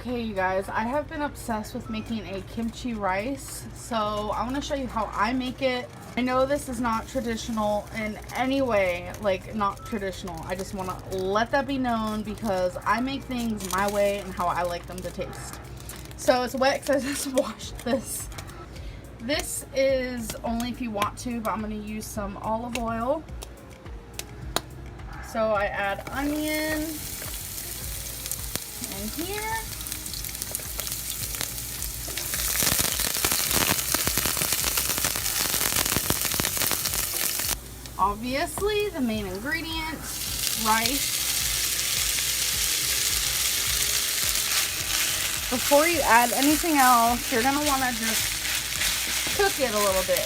Okay, you guys, I have been obsessed with making a kimchi rice, so I want to show you how I make it. I know this is not traditional in any way, like not traditional. I just want to let that be known because I make things my way and how I like them to taste. So it's wet because I just washed this. This is only if you want to, but I'm going to use some olive oil. So I add onion in here. Obviously, the main ingredient, rice. Before you add anything else, you're gonna wanna just cook it a little bit.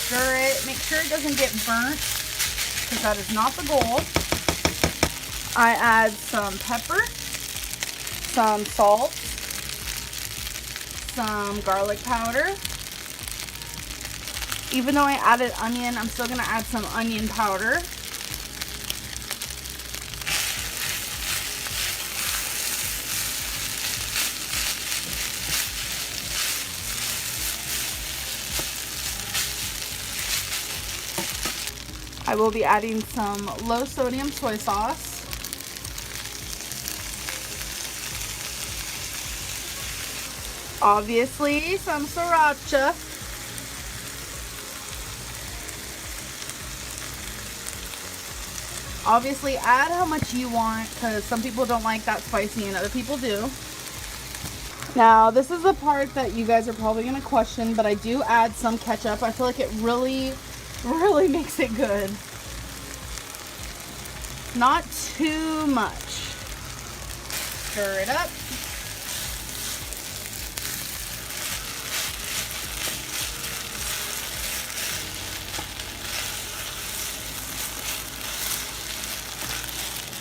Stir it, make sure it doesn't get burnt, because that is not the goal. I add some pepper, some salt, some garlic powder. Even though I added onion, I'm still gonna add some onion powder. I will be adding some low sodium soy sauce. Obviously, some sriracha. Obviously, add how much you want because some people don't like that spicy and other people do. Now, this is the part that you guys are probably going to question, but I do add some ketchup. I feel like it really makes it good. Not too much. Stir it up.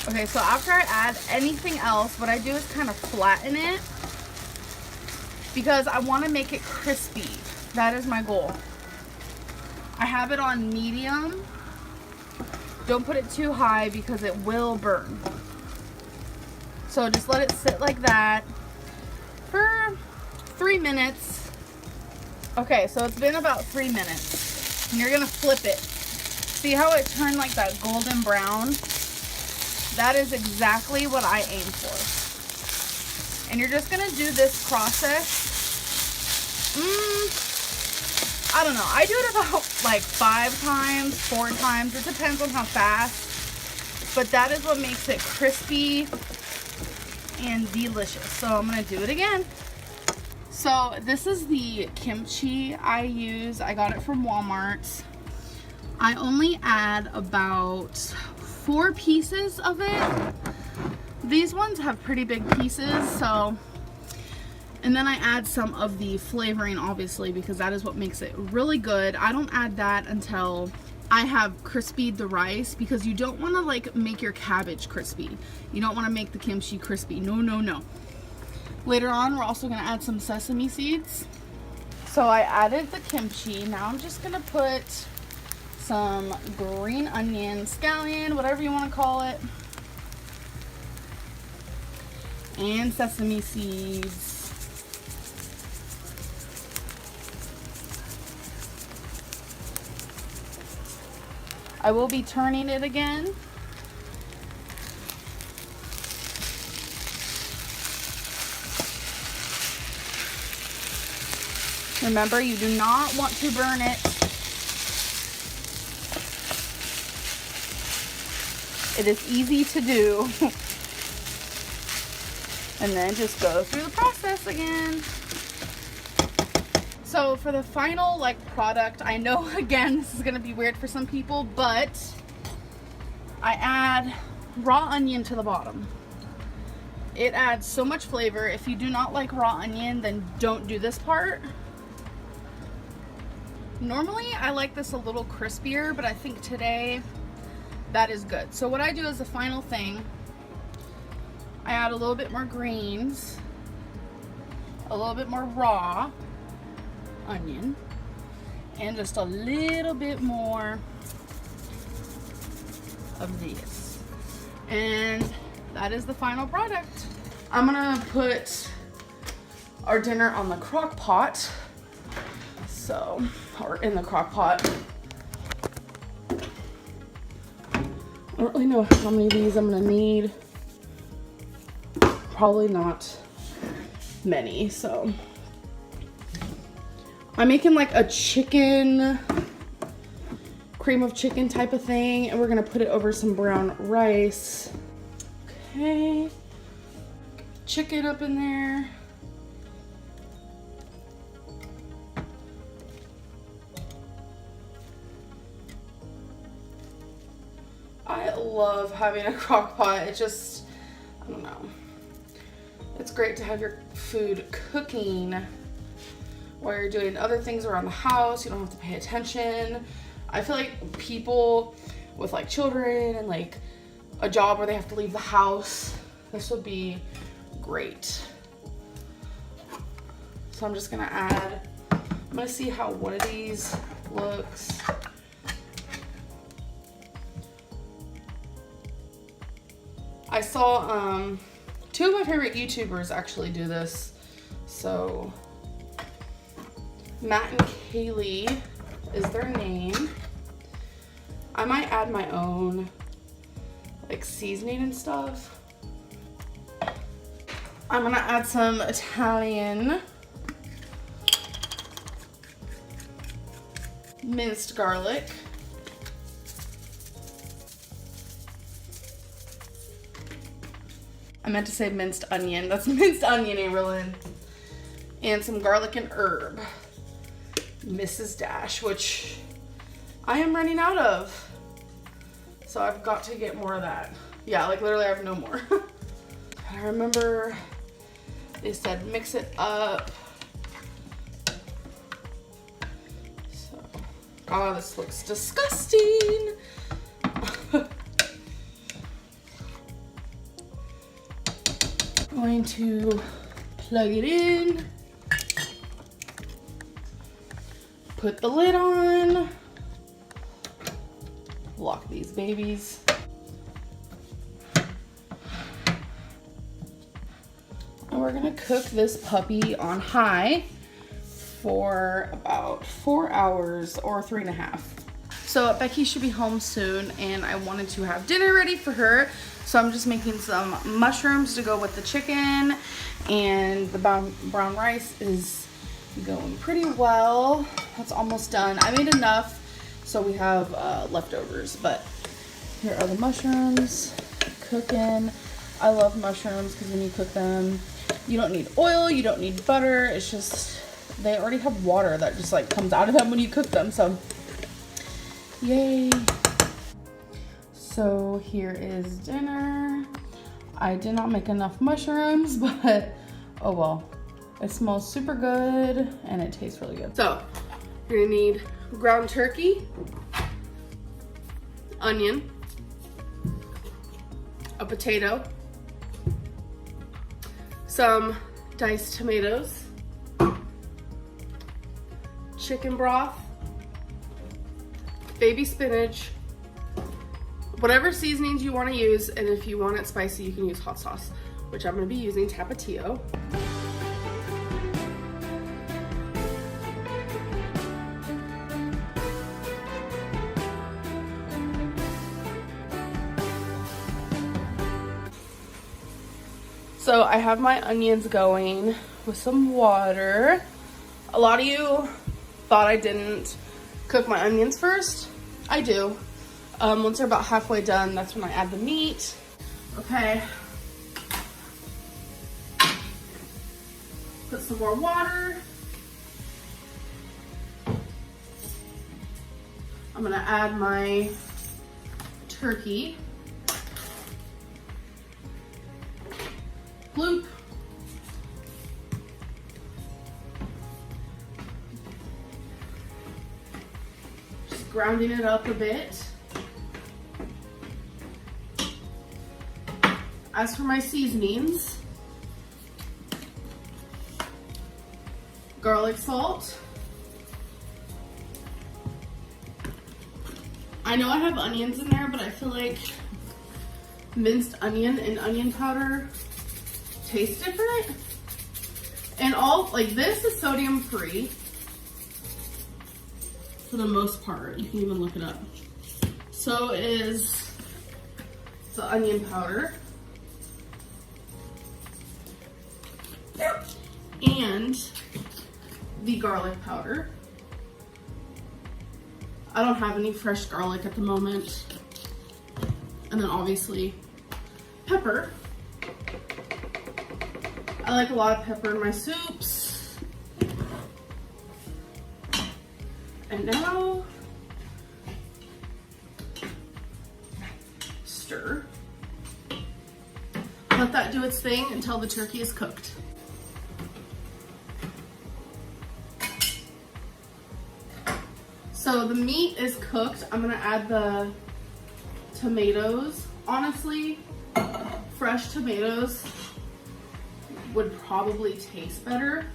Okay, so after I add anything else, what I do is kind of flatten it because I want to make it crispy. That is my goal. I have it on medium. Don't put it too high because it will burn. So just let it sit like that for 3 minutes. Okay, so it's been about 3 minutes. And you're gonna flip it. See how it turned like that golden brown? That is exactly what I aim for. And you're just gonna do this process. I don't know. I do it about like 5 times, 4 times. It depends on how fast. But that is what makes it crispy and delicious. So I'm gonna do it again. So this is the kimchi I use. I got it from Walmart. I only add about 4 pieces of it. These ones have pretty big pieces, so, and then I add some of the flavoring, obviously, because that is what makes it really good. I don't add that until I have crispied the rice, because you don't want to like make your cabbage crispy. You don't want to make the kimchi crispy. No. Later on, we're also going to add some sesame seeds. So I added the kimchi. Now I'm just going to put some green onion, scallion, whatever you want to call it, and sesame seeds. I will be turning it again. Remember, you do not want to burn it. It is easy to do. And then just go through the process again. So for the final like product, I know again this is gonna be weird for some people, but I add raw onion to the bottom. It adds so much flavor. If you do not like raw onion, then don't do this part. Normally I like this a little crispier, but I think today that is good. So what I do as the final thing, I add a little bit more greens, a little bit more raw onion, and just a little bit more of these. And that is the final product. I'm gonna put our dinner on the crock pot. So, or in the crock pot. I don't really know how many of these I'm gonna need. Probably not many, so. I'm making like a chicken, cream of chicken type of thing, and we're gonna put it over some brown rice. Okay, chicken up in there. I love having a crock pot. It just, I don't know. It's great to have your food cooking while you're doing other things around the house. You don't have to pay attention. I feel like people with like children and like a job where they have to leave the house, this would be great. So I'm just gonna add, I'm gonna see how one of these looks. I saw two of my favorite YouTubers actually do this. So Matt and Kaylee is their name. I might add my own like seasoning and stuff. I'm gonna add some Italian minced garlic. I meant to say minced onion. That's minced onion, Amberlynn. And some garlic and herb. Mrs. Dash, which I am running out of. So I've got to get more of that. Yeah, like literally I have no more. I remember they said mix it up. So, oh, this looks disgusting. Going to plug it in, put the lid on, lock these babies. And we're gonna cook this puppy on high for about 4 hours or 3.5. So Becky should be home soon and I wanted to have dinner ready for her. So I'm just making some mushrooms to go with the chicken, and the brown rice is going pretty well. That's almost done. I made enough so we have leftovers, but here are the mushrooms cooking. I love mushrooms because when you cook them, you don't need oil, you don't need butter. It's just, they already have water that just like comes out of them when you cook them. So yay. So here is dinner. I did not make enough mushrooms, but oh well. It smells super good and it tastes really good. So you're gonna need ground turkey, onion, a potato, some diced tomatoes, chicken broth, baby spinach, whatever seasonings you want to use, and if you want it spicy, you can use hot sauce, which I'm going to be using Tapatio. So I have my onions going with some water. A lot of you thought I didn't cook my onions first. I do. Once they're about halfway done, that's when I add the meat. Okay. Put some more water. I'm gonna add my turkey. Bloop. Just grounding it up a bit. As for my seasonings, garlic salt. I know I have onions in there, but I feel like minced onion and onion powder taste different. And all, like, this is sodium free for the most part. You can even look it up. So is the onion powder. And the garlic powder. I don't have any fresh garlic at the moment. And then obviously pepper. I like a lot of pepper in my soups. And now stir. Let that do its thing until the turkey is cooked. So the meat is cooked. I'm gonna add the tomatoes. Honestly, fresh tomatoes would probably taste better,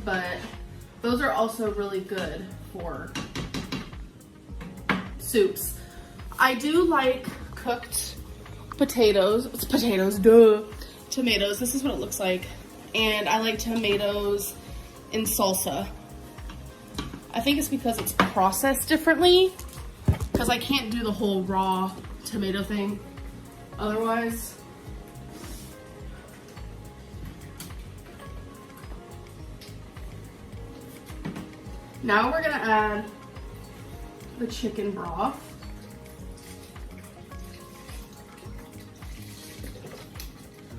but those are also really good for soups. I do like cooked potatoes. It's potatoes, duh. Tomatoes, this is what it looks like. And I like tomatoes in salsa. I think it's because it's processed differently, because I can't do the whole raw tomato thing otherwise. Now we're gonna add the chicken broth.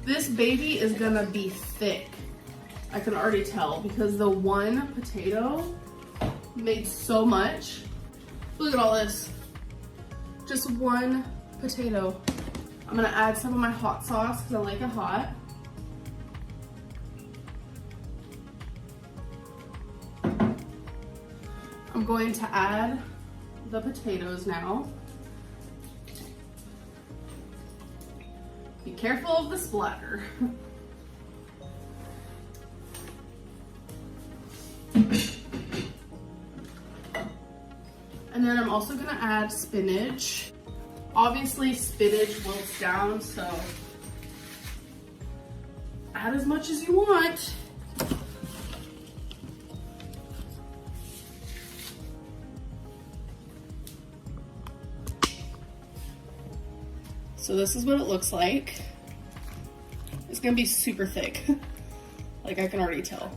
This baby is gonna be thick. I can already tell because the one potato made so much. Look at all this. Just one potato. I'm gonna add some of my hot sauce because I like it hot. I'm going to add the potatoes now. Be careful of the splatter. And then I'm also gonna add spinach. Obviously spinach wilts down, so add as much as you want. So this is what it looks like. It's gonna be super thick. Like I can already tell.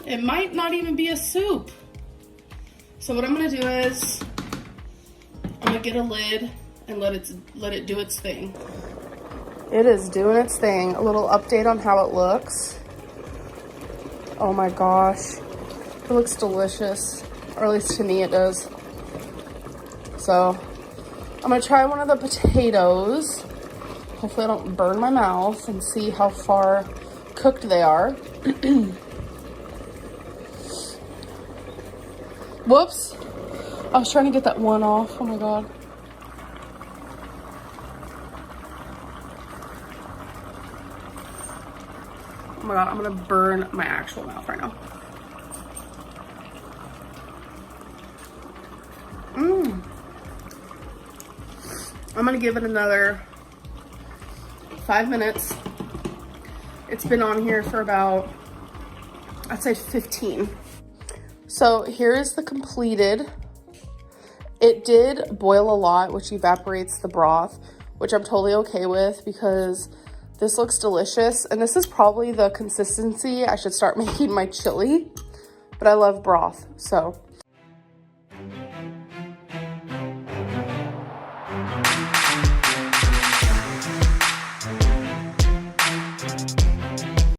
It might not even be a soup. So what I'm gonna do is, I'm gonna get a lid and let it do its thing. It is doing its thing. A little update on how it looks. Oh my gosh. It looks delicious. Or at least to me it does. So, I'm gonna try one of the potatoes. Hopefully I don't burn my mouth, and see how far cooked they are. Whoops. I was trying to get that one off. Oh my god. Oh my god, I'm gonna burn my actual mouth right now. I'm gonna give it another 5 minutes. It's been on here for about, I'd say 15. So here is the completed. It did boil a lot, which evaporates the broth, which I'm totally okay with because this looks delicious. And this is probably the consistency I should start making my chili, but I love broth, so